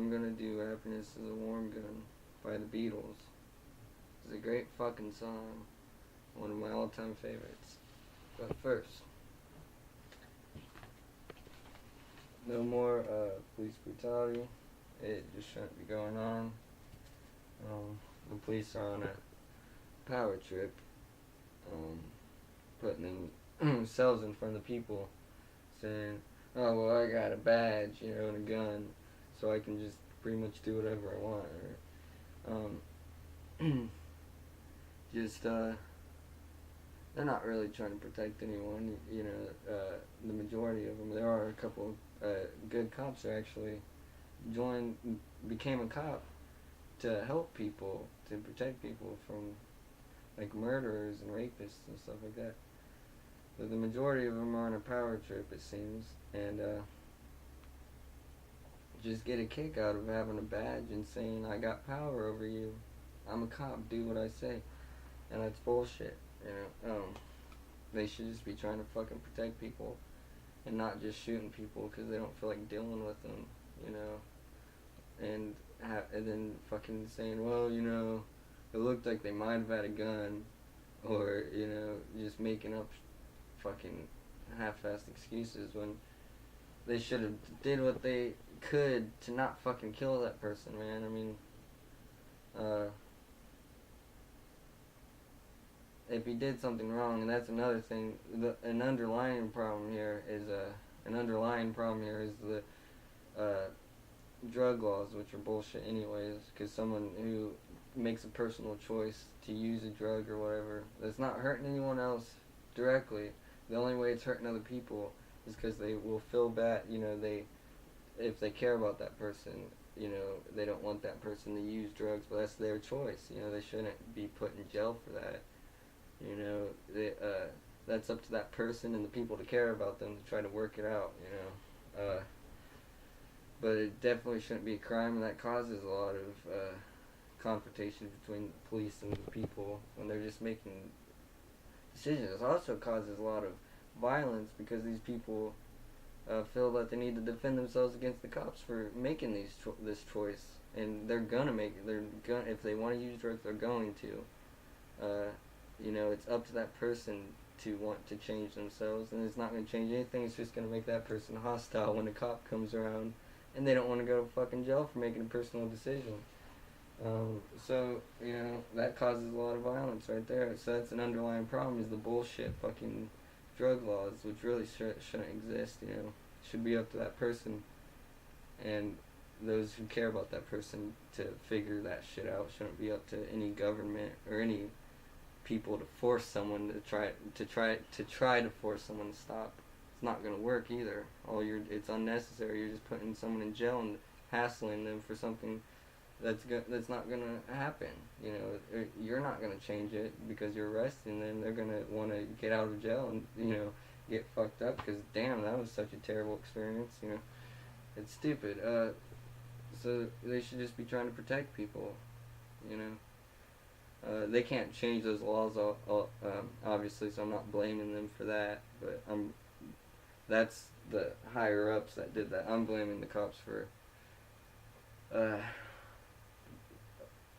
I'm gonna do Happiness is a Warm Gun by the Beatles. It's a great fucking song. One of my all-time favorites. But first, no more police brutality. It just shouldn't be going on. The police are on a power trip, putting themselves in front of the people, saying, "Oh well, I got a badge, and a gun, so I can just pretty much do whatever I want." Or, just they're not really trying to protect anyone. The majority of them. There are a couple good cops who actually became a cop to help people, to protect people from like murderers and rapists and stuff like that. But the majority of them are on a power trip, it seems, and just get a kick out of having a badge and saying, "I got power over you. I'm a cop. Do what I say," and that's bullshit. They should just be trying to fucking protect people and not just shooting people because they don't feel like dealing with them, and then fucking saying, "Well, it looked like they might have had a gun," or just making up fucking half-assed excuses when they should have did what they could to not fucking kill that person, man. I mean, if he did something wrong, and that's another thing. An underlying problem here is the drug laws, which are bullshit anyways. Because someone who makes a personal choice to use a drug or whatever that's not hurting anyone else directly, the only way it's hurting other people is because they will feel bad. If they care about that person, they don't want that person to use drugs, but that's their choice. They shouldn't be put in jail for that. That's up to that person and the people to care about them to try to work it out. But it definitely shouldn't be a crime, and that causes a lot of confrontation between the police and the people when they're just making decisions. It also causes a lot of violence because these people feel that they need to defend themselves against the cops for making this choice, and they're gonna make it. If they want to use drugs, they're going to. It's up to that person to want to change themselves, and it's not going to change anything. It's just going to make that person hostile when a cop comes around, and they don't want to go to fucking jail for making a personal decision. That causes a lot of violence right there. So that's an underlying problem, is the bullshit fucking drug laws, which really shouldn't exist. It should be up to that person and those who care about that person to figure that shit out. Shouldn't be up to any government or any people to force someone to try to force someone to stop. It's not gonna work either. It's unnecessary. You're just putting someone in jail and hassling them for something that's not gonna happen. You're not gonna change it because you're arresting them. They're gonna want to get out of jail and get fucked up because damn, that was such a terrible experience. It's stupid. So they should just be trying to protect people. They can't change those laws, obviously, so I'm not blaming them for that. But that's the higher ups that did that. I'm blaming the cops for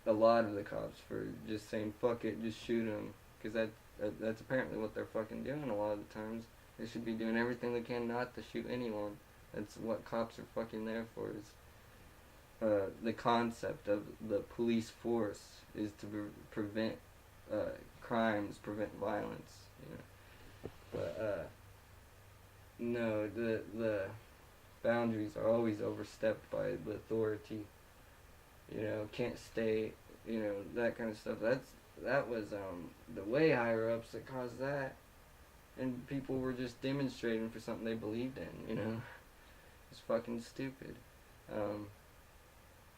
a lot of the cops for just saying fuck it, just shoot them, because that's apparently what they're fucking doing a lot of the times. They should be doing everything they can not to shoot anyone. That's what cops are fucking there for. Is the concept of the police force is to prevent crimes, prevent violence. But no, the boundaries are always overstepped by the authority. Can't stay. That kind of stuff. That was the way higher ups that caused that, and people were just demonstrating for something they believed in. It's fucking stupid.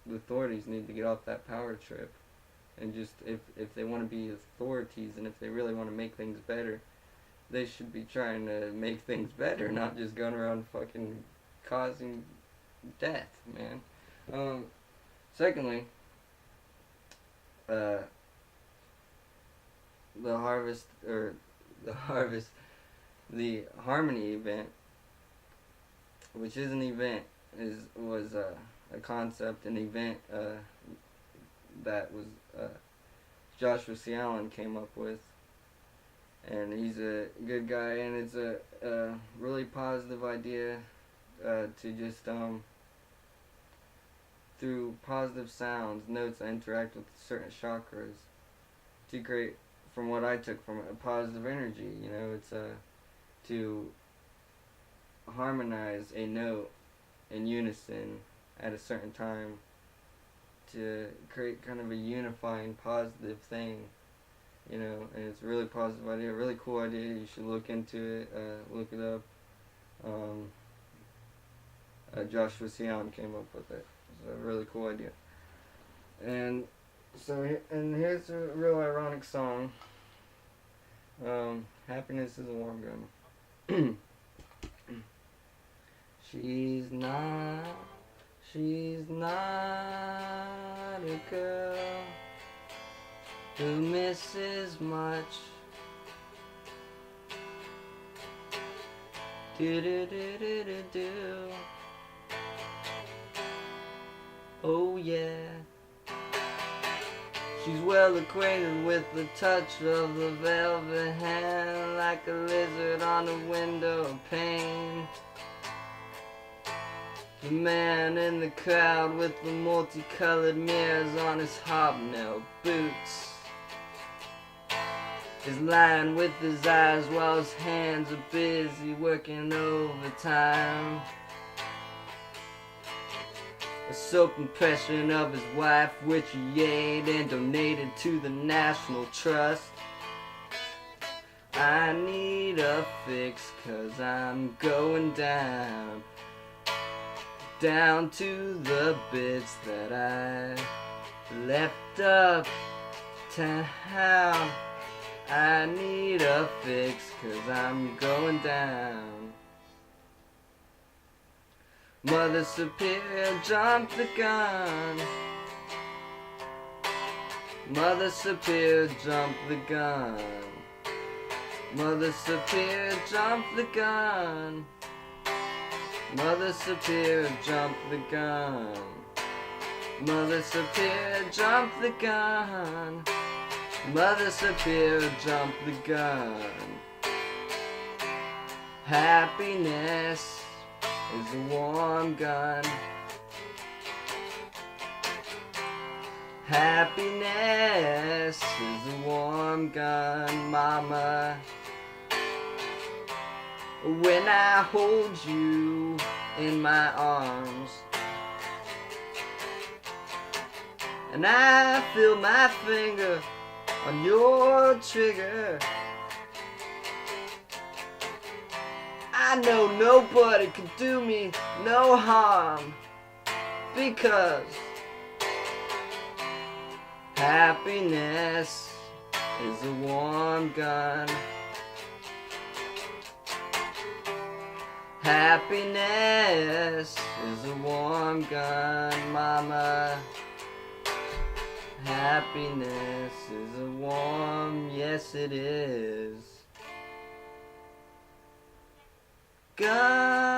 The authorities need to get off that power trip, and just if they want to be authorities and if they really want to make things better, they should be trying to make things better, not just going around fucking causing death, man. Secondly, the Harmony event, which is an event was a concept, an event that was Joshua C. Allen came up with, and he's a good guy, and it's a really positive idea to just through positive sounds, notes that interact with certain chakras, to create, from what I took from it, a positive energy. You know, it's to harmonize a note in unison at a certain time to create kind of a unifying positive thing, you know, and it's a really positive idea, really cool idea. You should look into it, look it up. Joshua C. Allen came up with it. It's a really cool idea. And so, and here's a real ironic song. Happiness is a warm gun. She's not a girl who misses much. Do do do do do do. Oh yeah. She's well acquainted with the touch of the velvet hand, like a lizard on a window pane. The man in the crowd with the multicolored mirrors on his hobnail boots is lying with his eyes while his hands are busy working overtime. A soap impression of his wife, which he ate and donated to the National Trust. I need a fix 'cause I'm going down to the bits that I left up town. I need a fix 'cause I'm going down. Mother Superior jumped the gun. Mother Superior jumped the gun. Mother Superior jumped the gun. Mother Superior jumped the gun. Mother Superior jumped the gun. Mother Superior jumped the gun. Happiness is a warm gun. Happiness is a warm gun, mama. When I hold you in my arms and I feel my finger on your trigger, I know nobody can do me no harm, because happiness is a warm gun. Happiness is a warm gun, mama. Happiness is a warm, yes it is, gun.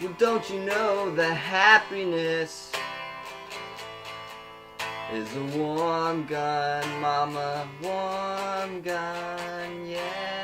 Well, don't you know that happiness is a warm gun, mama, warm gun, yeah.